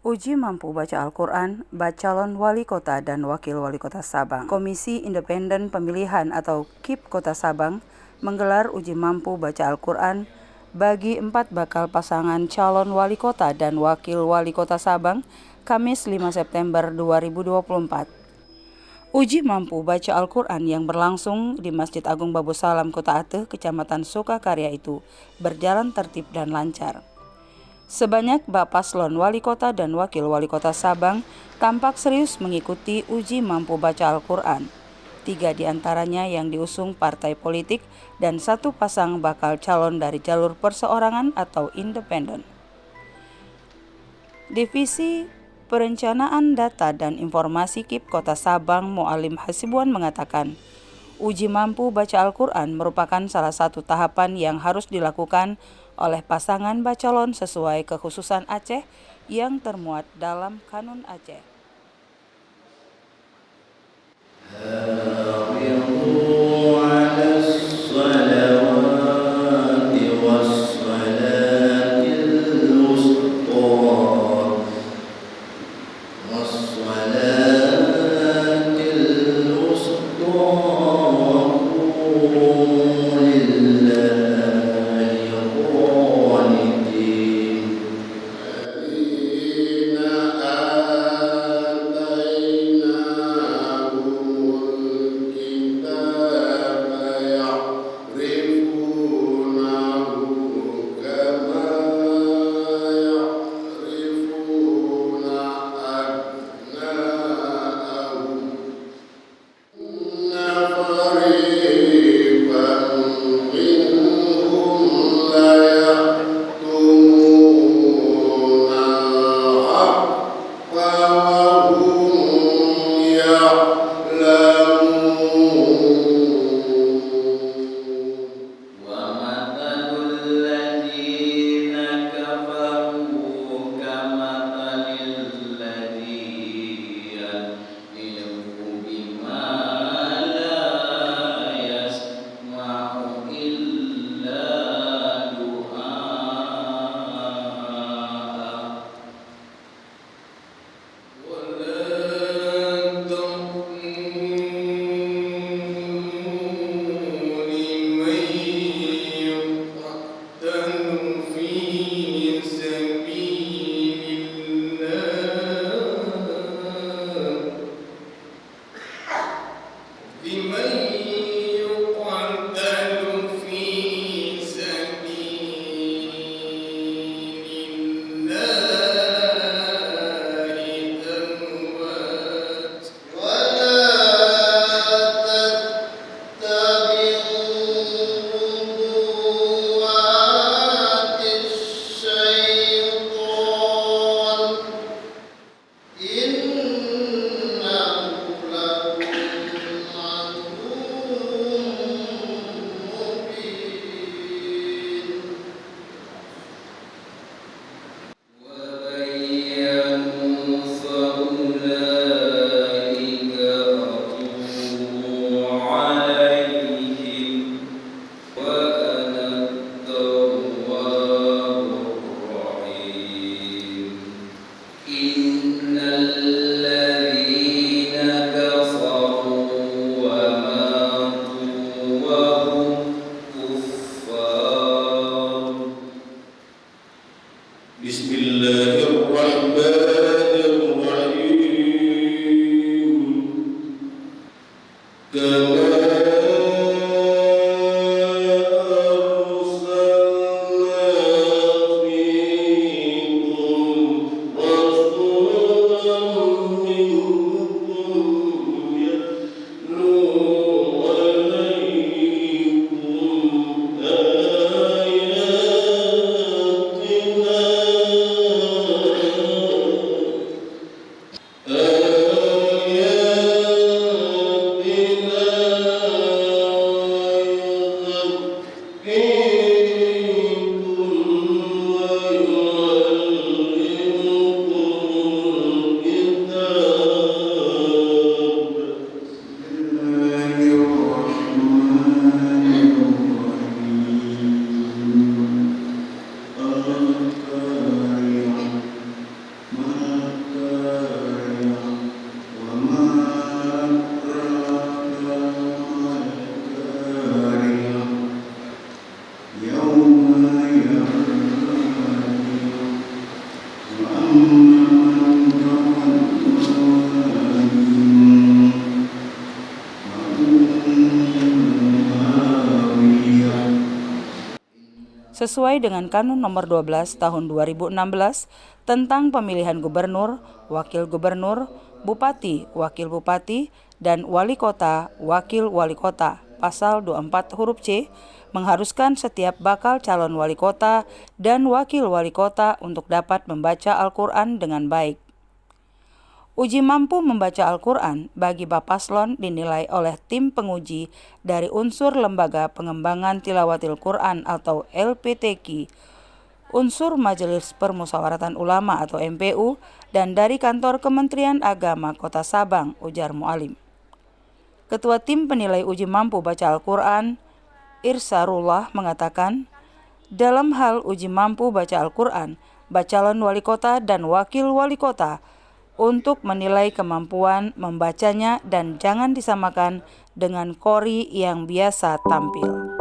Uji mampu baca Al-Quran, calon wali kota dan wakil wali kota Sabang. Komisi Independen Pemilihan atau KIP Kota Sabang menggelar uji mampu baca Al-Quran bagi 4 bakal pasangan calon wali kota dan wakil wali kota Sabang, Kamis 5 September 2024. Uji mampu baca Al-Quran yang berlangsung di Masjid Agung Babu Salam, Kota Ateh, Kecamatan Sukakarya itu berjalan tertib dan lancar. Sebanyak paslon wali kota dan wakil wali kota Sabang tampak serius mengikuti uji mampu baca Al-Quran. 3 diantaranya yang diusung partai politik dan 1 pasang bakal calon dari jalur perseorangan atau independen. Divisi Perencanaan Data dan Informasi KIP Kota Sabang Mu'alim Hasibuan mengatakan, uji mampu baca Al-Quran merupakan salah satu tahapan yang harus dilakukan oleh pasangan bacalon sesuai kekhususan Aceh yang termuat dalam Kanun Aceh. Sesuai dengan Kanun Nomor 12 Tahun 2016 tentang pemilihan gubernur, wakil gubernur, bupati, wakil bupati, dan wali kota, wakil wali kota, Pasal 24 huruf C, mengharuskan setiap bakal calon wali kota dan wakil wali kota untuk dapat membaca Al-Quran dengan baik. Uji mampu membaca Al-Quran bagi Bapaslon dinilai oleh tim penguji dari unsur Lembaga Pengembangan Tilawatil Quran atau LPTQ, unsur Majelis Permusyawaratan Ulama atau MPU, dan dari kantor Kementerian Agama Kota Sabang, ujar Mualim. Ketua tim penilai uji mampu baca Al-Quran, Irsarullah, mengatakan, dalam hal uji mampu baca Al-Quran, bacalon wali kota dan wakil wali kota untuk menilai kemampuan membacanya dan jangan disamakan dengan qori yang biasa tampil.